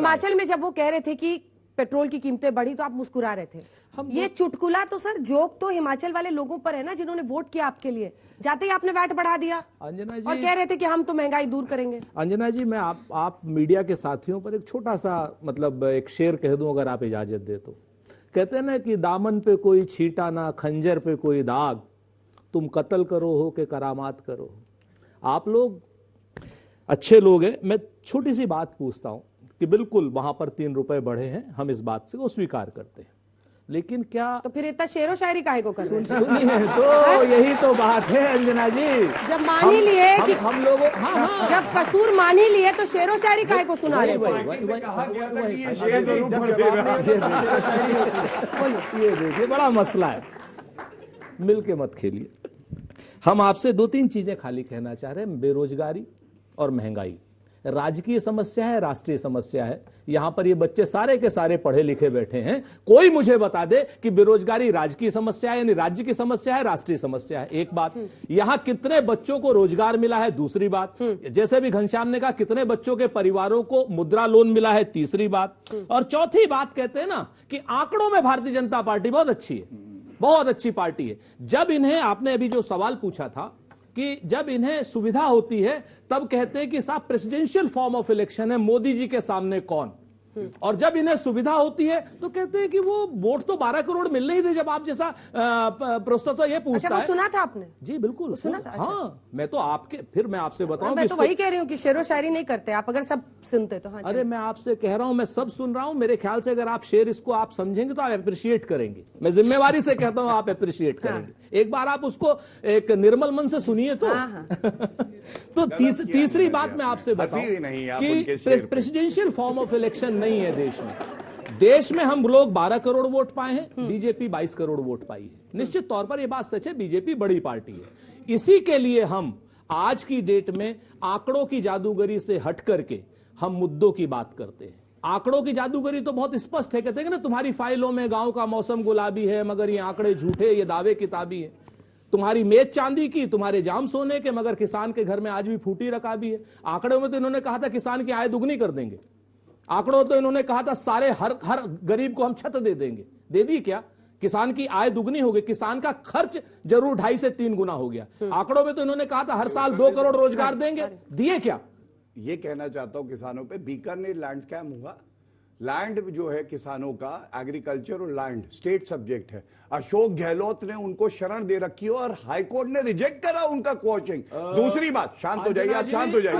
हिमाचल में जब वो कह रहे थे कि पेट्रोल की कीमतें बढ़ी तो आप मुस्कुरा रहे थे। ये चुटकुला तो सर जोक तो हिमाचल वाले लोगों पर है ना, जिन्होंने वोट किया आपके लिए। जाते ही आपने वैट बढ़ा दिया अंजना जी, और कह रहे थे कि हम तो महंगाई दूर करेंगे। अंजना जी, मैं आप मीडिया के साथियों पर एक छोटा सा मतलब एक शेर कह दूं, अगर आप इजाजत दे तो। कहते हैं ना कि दामन पे कोई छीटा ना, खंजर पे कोई दाग, तुम कत्ल करो हो के करामात करो। आप लोग अच्छे लोग हैं। मैं छोटी सी बात पूछता हूं कि बिल्कुल वहां पर 3 रुपए बढ़े हैं, हम इस बात से वो स्वीकार करते हैं, लेकिन क्या तो फिर इतना शेरो शायरी काहे को कर रहे हैं? सुनिए तो यही तो बात है अंजना जी। जब मान ही लिए कि हम लोगों जब कसूर मान ही लिए तो शेरो शायरी काहे को सुना रहे? ये देखिए बड़ा मसला है, मिलके मत खेलिए। हम आपसे 2-3 चीजें खाली कहना चाह रहे हैं। बेरोजगारी और महंगाई राजकीय समस्या है, राष्ट्रीय समस्या है। यहां पर ये बच्चे सारे के सारे पढ़े लिखे बैठे हैं। कोई मुझे बता दे कि बेरोजगारी राजकीय समस्या है, यानी राज्य की समस्या है, राष्ट्रीय समस्या है। एक बात, यहां कितने बच्चों को रोजगार मिला है, दूसरी बात। जैसे भी घनश्याम ने कहा, कितने बच्चों के परिवारों को मुद्रा लोन मिला है, तीसरी बात। और चौथी बात कहते हैं ना कि आंकड़ों में भारतीय जनता पार्टी बहुत अच्छी है, बहुत अच्छी पार्टी है। जब इन्हें, आपने अभी जो सवाल पूछा था कि जब इन्हें सुविधा होती है तब कहते हैं कि साहब प्रेसिडेंशियल फॉर्म ऑफ इलेक्शन है, मोदी जी के सामने कौन। और जब इन्हें सुविधा होती है तो कहते हैं कि वो वोट तो 12 करोड़ मिल नहीं थे। जब आप जैसा प्रस्तुत ये पूछता अच्छा, है। सुना था आपने? जी बिल्कुल सुना था। हाँ, मैं तो आपके, फिर मैं आपसे बताऊं, मैं तो वही कह रही हूँ कि शेरो शायरी नहीं करते आप, अगर सब सुनते तो। हाँ, अरे मैं आपसे कह रहा हूं, मैं सब सुन रहा हूं। मेरे ख्याल से अगर आप शेर इसको आप समझेंगे तो आप अप्रिशिएट करेंगे। मैं जिम्मेवारी से कहता हूं, आप अप्रिशिएट करेंगे। एक बार आप उसको एक निर्मल मन से सुनिए तो। तो तीसरी बात मैं आपसे बताऊं कि प्रेसिडेंशियल फॉर्म ऑफ इलेक्शन नहीं है देश में। देश में हम लोग 12 करोड़ वोट पाए हैं, बीजेपी 22 करोड़ वोट पाई है। निश्चित तौर पर यह बात सच है, बीजेपी बड़ी पार्टी है। इसी के लिए हम आज की डेट में आंकड़ों की जादूगरी से हट करके हम मुद्दों की बात करते हैं। आंकड़ों की जादूगरी तो बहुत स्पष्ट है, कहते हैं ना तुम्हारी फाइलों में गांव का मौसम गुलाबी है, मगर ये आंकड़े झूठे, ये दावे किताबी है। तुम्हारी मेज चांदी की, तुम्हारे जाम सोने के, मगर किसान के घर में आज भी फूटी रकाबी है। आंकड़ों में तो इन्होंने कहा था किसान की आय दुगनी कर देंगे। आंकड़ों तो इन्होंने कहा था सारे हर गरीब को हम छत दे देंगे। दे दी क्या? किसान की आय दुगनी हो गई, किसान का खर्च जरूर 2.5 से 3 गुना हो गया। आंकड़ों में तो इन्होंने कहा था हर साल 2 करोड़ रोजगार देंगे, दिए क्या? ये कहना चाहता हूं किसानों पे, बीकानेर लैंड स्कैम हुआ। लैंड जो है किसानों का, एग्रीकल्चर और लैंड स्टेट सब्जेक्ट है। अशोक गहलोत ने उनको शरण दे रखी हो और हाईकोर्ट ने रिजेक्ट करा उनका क्वेश्चन। दूसरी बात, शांत हो जाइए आप, शांत हो जाइए।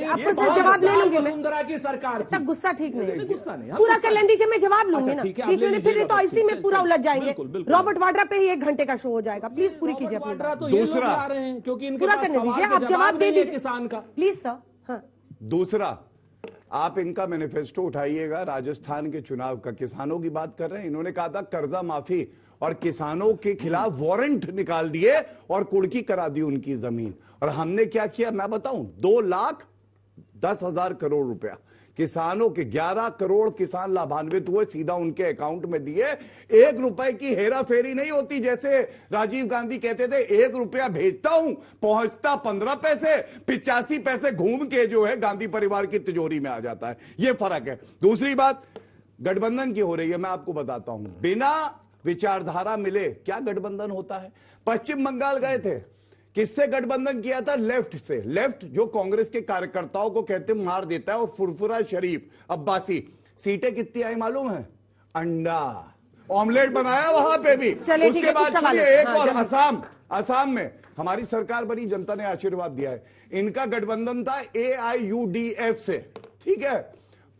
आपको जवाब ले लूंगी मैं। वसुंधरा की सरकार इतना गुस्सा ठीक नहीं, गुस्सा नहीं, पूरा कर लें दीजिए, मैं जवाब लूंगी ना। ठीक है, बीच में फिर तो इसी में पूरा उलझ जाएंगे। बिल्कुल। रॉबर्ट वाड्रा पे ही 1 घंटे का शो हो जाएगा। प्लीज पूरी कीजिए अपनी बात। दूसरा आ रहे हैं क्योंकि इनके पूरा पास करने दीजिए, सवाल आप का जवाब दे नहीं है दीजिए किसान का। Please sir. हाँ, दूसरा, आप इनका मैनिफेस्टो उठाइएगा राजस्थान के चुनाव का। किसानों की बात कर रहे हैं, इन्होंने कहा था कर्जा माफी और किसानों के खिलाफ वारंट निकाल दिए और कुर्की करा दी उनकी जमीन। और हमने क्या किया मैं बताऊं, 2,10,000 करोड़ रुपया किसानों के, 11 करोड़ किसान लाभान्वित हुए, सीधा उनके अकाउंट में दिए। 1 रुपए की हेरा फेरी नहीं होती, जैसे राजीव गांधी कहते थे 1 रुपया भेजता हूं पहुंचता 15 पैसे, 85 पैसे घूम के जो है गांधी परिवार की तिजोरी में आ जाता है। यह फर्क है। दूसरी बात गठबंधन की हो रही है, मैं आपको बताता हूं। बिना विचारधारा मिले क्या गठबंधन होता है? पश्चिम बंगाल गए थे, किससे गठबंधन किया था? लेफ्ट से। लेफ्ट जो कांग्रेस के कार्यकर्ताओं को कहते मार देता है, और फुरफुरा शरीफ अब्बासी। सीटें कितनी आई मालूम है? अंडा ऑमलेट बनाया वहां पे भी। उसके बाद सुनिए एक और, असम में हमारी सरकार बनी, जनता ने आशीर्वाद दिया है। इनका गठबंधन था AIUDF से, ठीक है।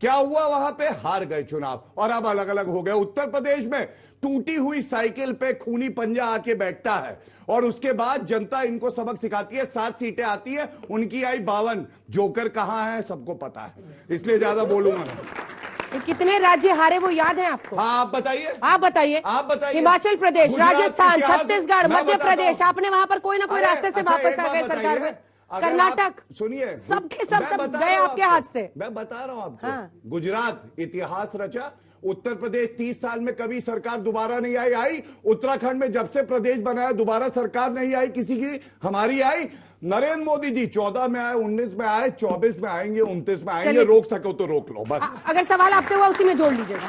क्या हुआ वहां पे? हार गए चुनाव और अब अलग अलग हो गए। उत्तर प्रदेश में टूटी हुई साइकिल पे खूनी पंजा आके बैठता है और उसके बाद जनता इनको सबक सिखाती है। 7 सीटें आती है, उनकी आई 52। जोकर कहां है सबको पता है, इसलिए ज्यादा बोलूंगा नहीं। कितने राज्य हारे वो याद है आपको? हाँ आप बताइए, आप बताइए। आप बताइए। हिमाचल प्रदेश, राजस्थान, छत्तीसगढ़, मध्य प्रदेश, आपने वहां पर कोई ना कोई रास्ते से वापस आ गए सरकार में। कर्नाटक, सुनिए, सबके सब गए आपके हाथ से। मैं बता रहा हूं आपको। गुजरात इतिहास रचा, उत्तर प्रदेश 30 साल में कभी सरकार दोबारा नहीं आई। उत्तराखंड में जब से प्रदेश बनाया दोबारा सरकार नहीं आई किसी की, हमारी आई। नरेंद्र मोदी जी 14 में आए, 19 में आए, 24 में आएंगे, 29 में आएंगे। रोक सको तो रोक लो बस। अगर सवाल आपसे हुआ उसी में जोड़ लीजिएगा।